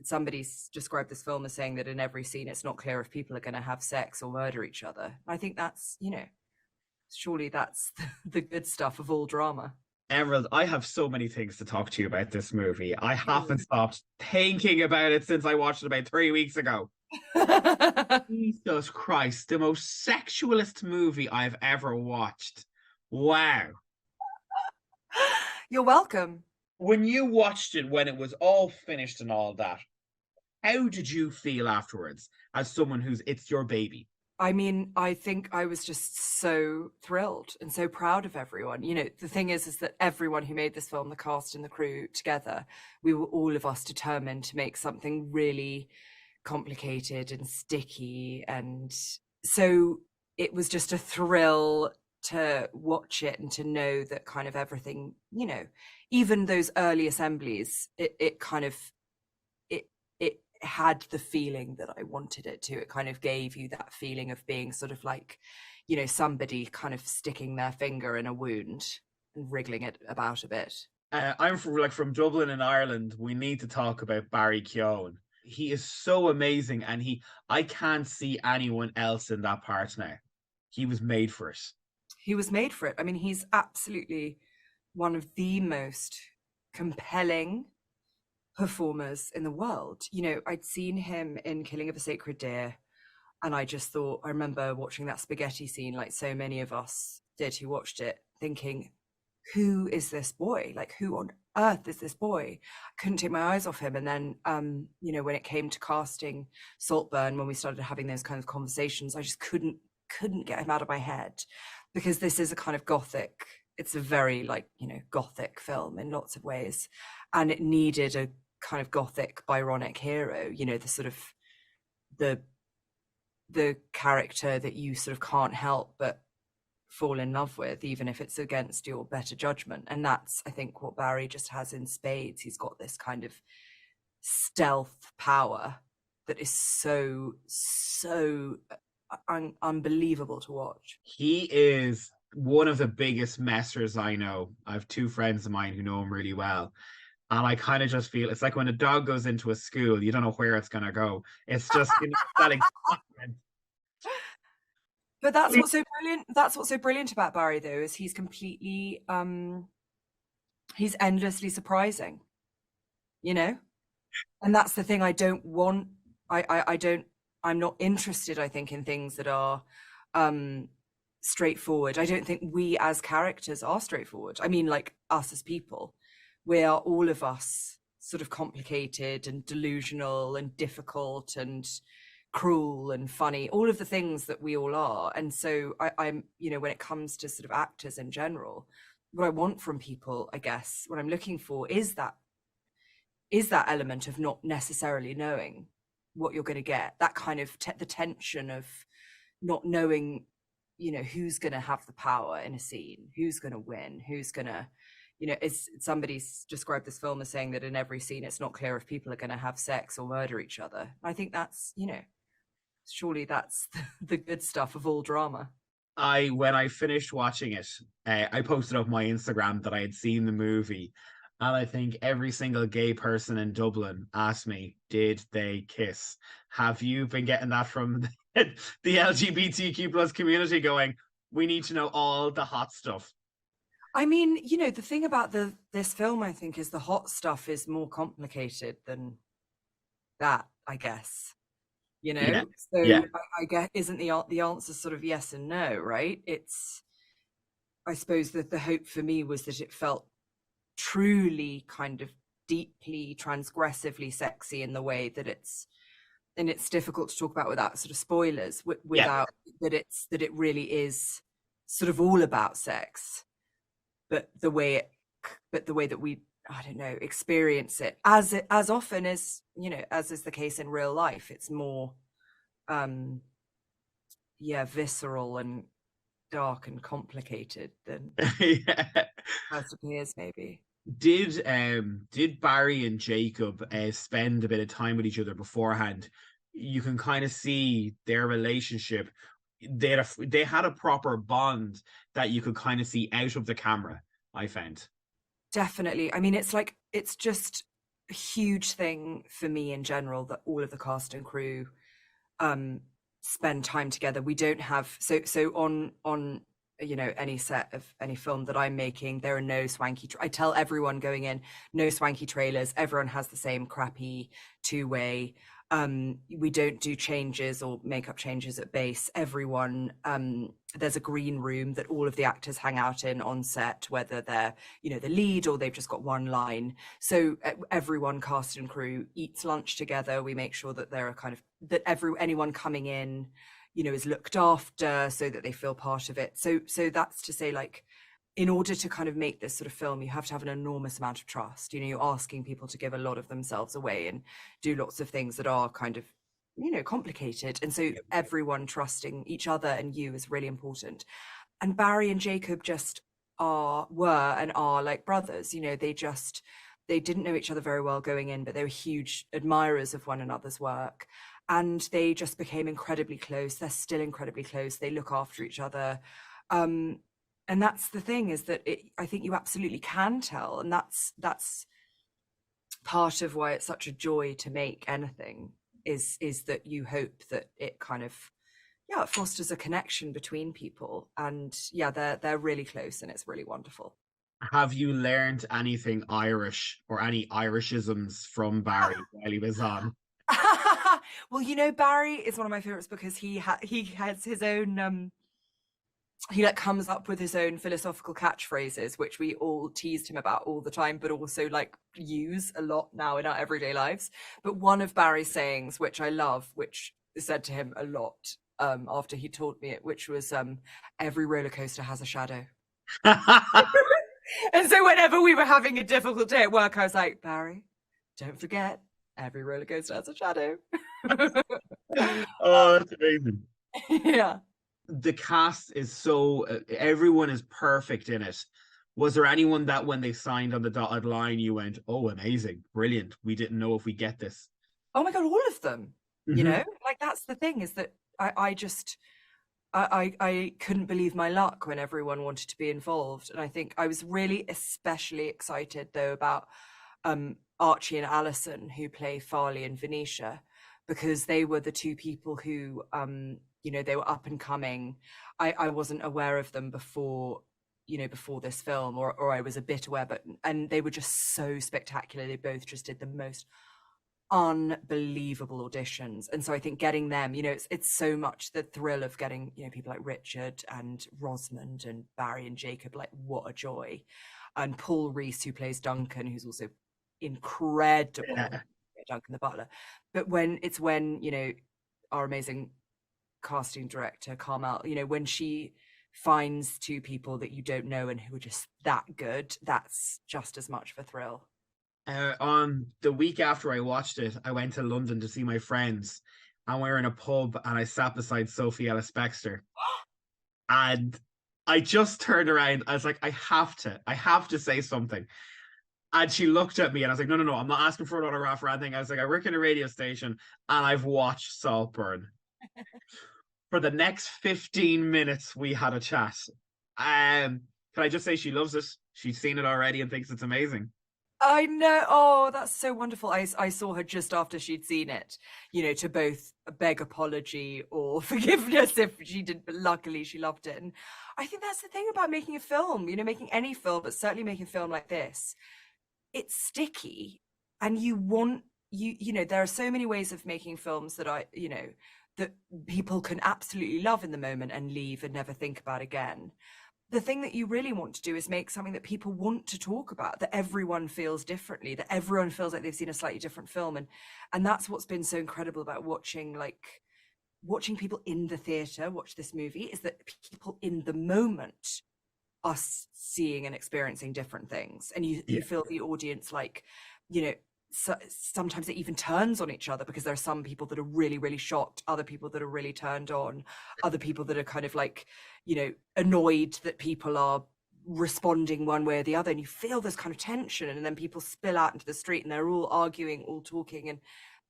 somebody's described this film as saying that in every scene it's not clear if people are going to have sex or murder each other. I think that's, surely that's the good stuff of all drama. Emerald, I have so many things to talk to you about this movie. I haven't stopped thinking about it since I watched it about 3 weeks ago. Jesus Christ, the most sexualist movie I've ever watched. Wow. You're welcome. When you watched it, when it was all finished and all that, how did you feel afterwards as someone it's your baby? I mean, I think I was just so thrilled and so proud of everyone. The thing is that everyone who made this film, the cast and the crew together, we were all of us determined to make something really complicated and sticky. And so it was just a thrill to watch it and to know that kind of everything, even those early assemblies, it had the feeling that I wanted it to. It kind of gave you that feeling of being sort of like, somebody kind of sticking their finger in a wound and wriggling it about a bit. I'm from Dublin in Ireland. We need to talk about Barry Keoghan. He is so amazing, and I can't see anyone else in that part now. He was made for it. He was made for it. I mean, he's absolutely one of the most compelling performers in the world. I'd seen him in Killing of a Sacred Deer, and I just thought, I remember watching that spaghetti scene like so many of us did who watched it, thinking, who is this boy? Like, who on earth is this boy? I couldn't take my eyes off him. And then when it came to casting Saltburn, when we started having those kind of conversations, I just couldn't get him out of my head, because this is a kind of gothic, it's a very gothic film in lots of ways, and it needed a kind of gothic Byronic hero, the sort of the character that you sort of can't help but fall in love with, even if it's against your better judgment. And that's, I think, what Barry just has in spades. He's got this kind of stealth power that is so unbelievable to watch. He is one of the biggest messers I know. I have two friends of mine who know him really well. And I kind of just feel it's like when a dog goes into a school, you don't know where it's going to go. It's just that excitement. But that's what's so brilliant. That's what's so brilliant about Barry, though, is he's completely, he's endlessly surprising, and that's the thing I don't want. I'm not interested, I think, in things that are straightforward. I don't think we as characters are straightforward. I mean, like us as people. We are all of us sort of complicated and delusional and difficult and cruel and funny, all of the things that we all are. And so I'm, when it comes to sort of actors in general, what I want from people, I guess, what I'm looking for is that element of not necessarily knowing what you're going to get, that kind of the tension of not knowing, who's going to have the power in a scene, who's going to win, who's going to, somebody's described this film as saying that in every scene it's not clear if people are going to have sex or murder each other. I think that's, surely that's the good stuff of all drama. When I finished watching it, I posted up my Instagram that I had seen the movie, and I think every single gay person in Dublin asked me, did they kiss? Have you been getting that from the LGBTQ plus community going, we need to know all the hot stuff? I mean, the thing about this film, I think, is the hot stuff is more complicated than that, I guess. Yeah. So yeah. I guess isn't the answer sort of yes and no, right? It's, I suppose that the hope for me was that it felt truly kind of deeply transgressively sexy in the way that it's difficult to talk about without sort of spoilers, without that it really is sort of all about sex. But the way that we, I don't know, experience it as often as, as is the case in real life, it's more, visceral and dark and complicated than first appears, maybe. Did Barry and Jacob spend a bit of time with each other beforehand? You can kind of see their relationship. They had a proper bond that you could kind of see out of the camera, I found. Definitely. I mean, it's like, it's just a huge thing for me in general that all of the cast and crew spend time together. We don't have so on any set of any film that I'm making, there are no swanky I tell everyone going in, no swanky trailers, everyone has the same crappy two-way. We don't do changes or makeup changes at base. Everyone, there's a green room that all of the actors hang out in on set, whether they're the lead or they've just got one line. So everyone, cast and crew, eats lunch together. We make sure that there are that anyone coming in is looked after so that they feel part of it. So that's to say, like, in order to kind of make this sort of film, you have to have an enormous amount of trust. You're asking people to give a lot of themselves away and do lots of things that are kind of, complicated. And so everyone trusting each other and you is really important. And Barry and Jacob just were and are like brothers. They didn't know each other very well going in, but they were huge admirers of one another's work. And they just became incredibly close. They're still incredibly close. They look after each other. And that's the thing, is that I think you absolutely can tell. And that's part of why it's such a joy to make anything, is that you hope that it kind of, it fosters a connection between people. And they're really close, and it's really wonderful. Have you learned anything Irish or any Irishisms from Barry while he was on? Well, Barry is one of my favorites because he has his own he like comes up with his own philosophical catchphrases, which we all teased him about all the time, but also like use a lot now in our everyday lives. But one of Barry's sayings, which I love, which is said to him a lot after he taught me it, which was every roller coaster has a shadow. And so whenever we were having a difficult day at work, I was like, Barry, don't forget, every roller coaster has a shadow. Oh, that's amazing. Yeah. The cast is so, everyone is perfect in it. Was there anyone that when they signed on the dotted line, you went, oh, amazing, brilliant, we didn't know if we get this? Oh my God, all of them. Like, that's the thing, is that I couldn't believe my luck when everyone wanted to be involved. And I think I was really especially excited, though, about Archie and Alison, who play Farley and Venetia, because they were the two people who, they were up and coming. I wasn't aware of them before this film, or I was a bit aware, and they were just so spectacular. They both just did the most unbelievable auditions. And so I think getting them, it's so much the thrill of getting, people like Richard and Rosamund and Barry and Jacob, like, what a joy. And Paul Rees, who plays Duncan, who's also incredible, Duncan the butler. But when our amazing casting director Carmel, when she finds two people that you don't know and who are just that good, that's just as much of a thrill. On the week after I watched it, I went to London to see my friends, and we were in a pub, and I sat beside Sophie Ellis-Bextor, and I just turned around. I was like, I have to say something. And she looked at me, and I was like, no, I'm not asking for an autograph or anything. I was like, I work in a radio station, and I've watched Saltburn. For the next 15 minutes, we had a chat. Can I just say she loves it? She's seen it already and thinks it's amazing. I know. Oh, that's so wonderful. I saw her just after she'd seen it, to both beg apology or forgiveness if she didn't, but luckily she loved it. And I think that's the thing about making a film, making any film, but certainly making a film like this. It's sticky, and there are so many ways of making films that that people can absolutely love in the moment and leave and never think about again. The thing that you really want to do is make something that people want to talk about, that everyone feels differently, that everyone feels like they've seen a slightly different film. And that's what's been so incredible about watching people in the theatre watch this movie, is that people in the moment are seeing and experiencing different things. And you feel the audience, like, so sometimes it even turns on each other, because there are some people that are really, really shocked, other people that are really turned on, other people that are kind of like, annoyed that people are responding one way or the other, and you feel this kind of tension, and then people spill out into the street and they're all arguing, all talking, and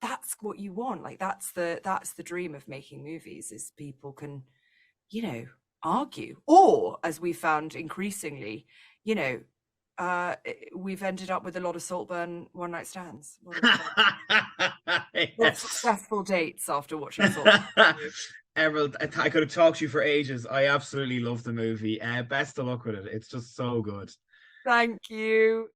that's what you want. Like, that's the dream of making movies, is people can, argue, or, as we found increasingly, we've ended up with a lot of Saltburn one night stands. A lot of successful dates after watching Saltburn. Emerald, I could have talked to you for ages. I absolutely love the movie. Best of luck with it. It's just so good. Thank you.